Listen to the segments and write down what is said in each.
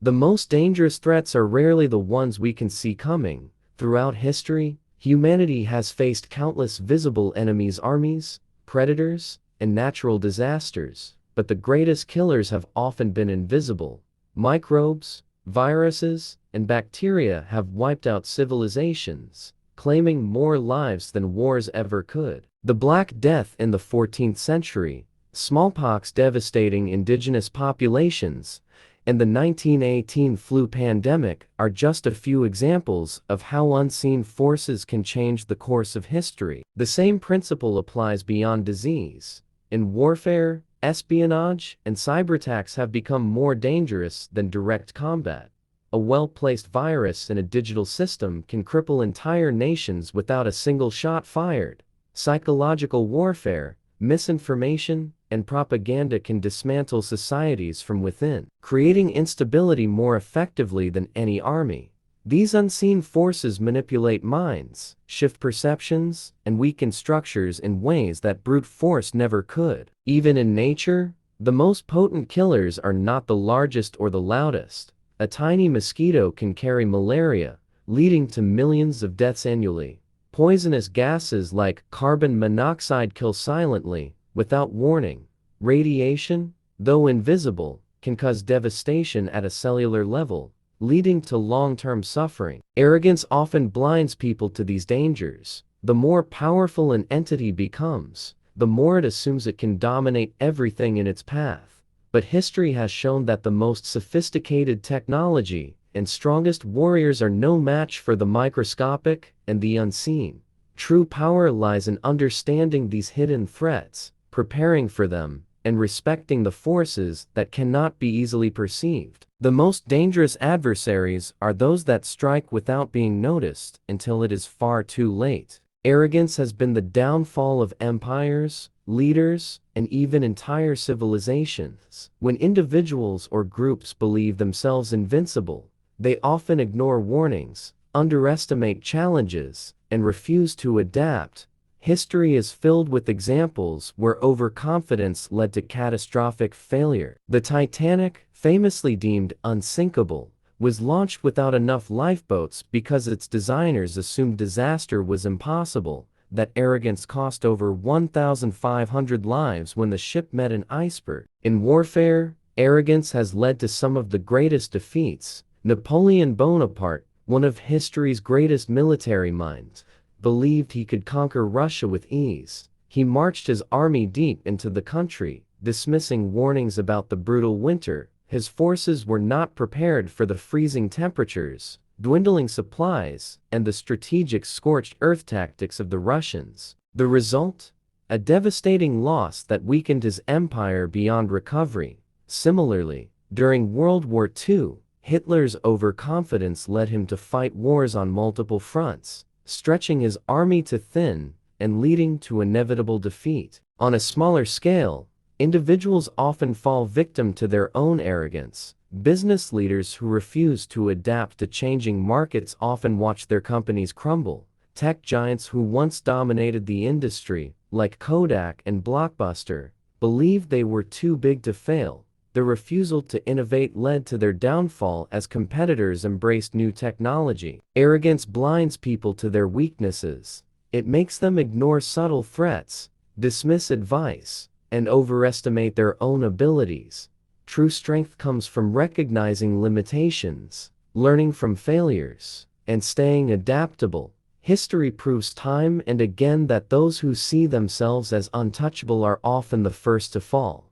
The most dangerous threats are rarely the ones we can see coming. Throughout history, humanity has faced countless visible enemies, armies, predators, and natural disasters, but the greatest killers have often been invisible. Microbes, viruses, and bacteria have wiped out civilizations, claiming more lives than wars ever could. The Black Death in the 14th century, smallpox devastating indigenous populations, and the 1918 flu pandemic are just a few examples of how unseen forces can change the course of history. The same principle applies beyond disease. In warfare, espionage and cyberattacks have become more dangerous than direct combat. A well-placed virus in a digital system can cripple entire nations without a single shot fired. Psychological warfare, misinformation, and propaganda can dismantle societies from within, creating instability more effectively than any army. These unseen forces manipulate minds, shift perceptions, and weaken structures in ways that brute force never could. Even in nature, the most potent killers are not the largest or the loudest. A tiny mosquito can carry malaria, leading to millions of deaths annually. Poisonous gases like carbon monoxide kill silently, without warning. Radiation, though invisible, can cause devastation at a cellular level, leading to long-term suffering. Arrogance often blinds people to these dangers. The more powerful an entity becomes, the more it assumes it can dominate everything in its path. But history has shown that the most sophisticated technology and strongest warriors are no match for the microscopic and the unseen. True power lies in understanding these hidden threats, preparing for them, and respecting the forces that cannot be easily perceived. The most dangerous adversaries are those that strike without being noticed until it is far too late. Arrogance has been the downfall of empires, leaders, and even entire civilizations. When individuals or groups believe themselves invincible, they often ignore warnings, underestimate challenges, and refuse to adapt. History is filled with examples where overconfidence led to catastrophic failure. The Titanic, famously deemed unsinkable, was launched without enough lifeboats because its designers assumed disaster was impossible. That arrogance cost over 1,500 lives when the ship met an iceberg. In warfare, arrogance has led to some of the greatest defeats. Napoleon Bonaparte, one of history's greatest military minds, believed he could conquer Russia with ease. He marched his army deep into the country, dismissing warnings about the brutal winter. His forces were not prepared for the freezing temperatures, dwindling supplies, and the strategic scorched earth tactics of the Russians. The result? A devastating loss that weakened his empire beyond recovery. Similarly, during World War II, Hitler's overconfidence led him to fight wars on multiple fronts, stretching his army to thin and leading to inevitable defeat. On a smaller scale, individuals often fall victim to their own arrogance. Business leaders who refuse to adapt to changing markets often watch their companies crumble. Tech giants who once dominated the industry, like Kodak and Blockbuster, believed they were too big to fail. The refusal to innovate led to their downfall as competitors embraced new technology. Arrogance blinds people to their weaknesses. It makes them ignore subtle threats, dismiss advice, and overestimate their own abilities. True strength comes from recognizing limitations, learning from failures, and staying adaptable. History proves time and again that those who see themselves as untouchable are often the first to fall.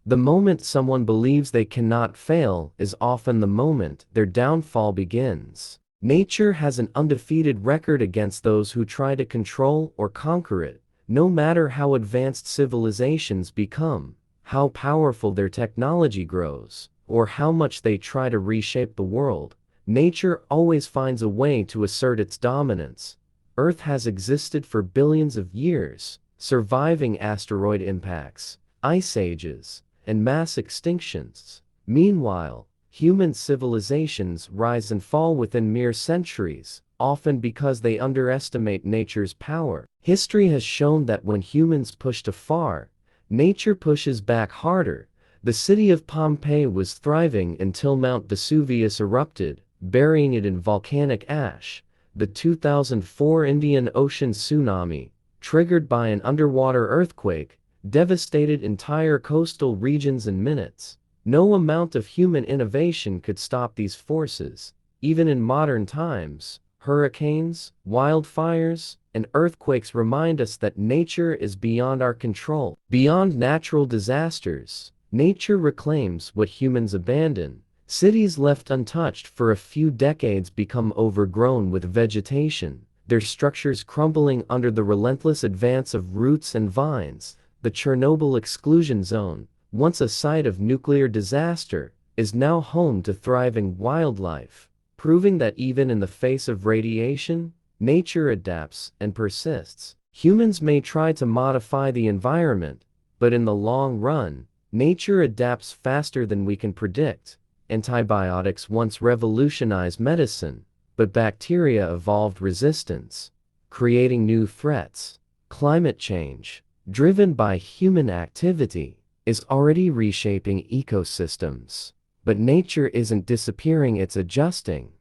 The moment someone believes they cannot fail is often the moment their downfall begins. Nature has an undefeated record against those who try to control or conquer it. No matter how advanced civilizations become, how powerful their technology grows, or how much they try to reshape the world, nature always finds a way to assert its dominance. Earth has existed for billions of years, surviving asteroid impacts, ice ages, and mass extinctions. Meanwhile, human civilizations rise and fall within mere centuries, often because they underestimate nature's power. History has shown that when humans push too far, nature pushes back harder. The city of Pompeii was thriving until Mount Vesuvius erupted, burying it in volcanic ash. The 2004 Indian Ocean tsunami, triggered by an underwater earthquake, devastated entire coastal regions in minutes. No amount of human innovation could stop these forces. Even in modern times, hurricanes, wildfires, and earthquakes remind us that nature is beyond our control. Beyond natural disasters, nature reclaims what humans abandon. Cities left untouched for a few decades become overgrown with vegetation, their structures crumbling under the relentless advance of roots and vines. The Chernobyl exclusion zone, once a site of nuclear disaster, is now home to thriving wildlife, proving that even in the face of radiation, nature adapts and persists. Humans may try to modify the environment, but in the long run, nature adapts faster than we can predict. Antibiotics once revolutionized medicine, but bacteria evolved resistance, creating new threats. Climate change, driven by human activity, is already reshaping ecosystems. But nature isn't disappearing, it's adjusting,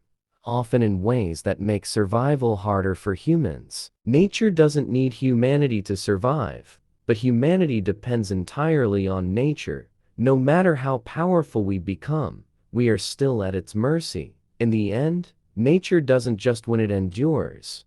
often in ways that make survival harder for humans. Nature doesn't need humanity to survive, but humanity depends entirely on nature. No matter how powerful we become, we are still at its mercy. In the end, nature doesn't just win, it endures.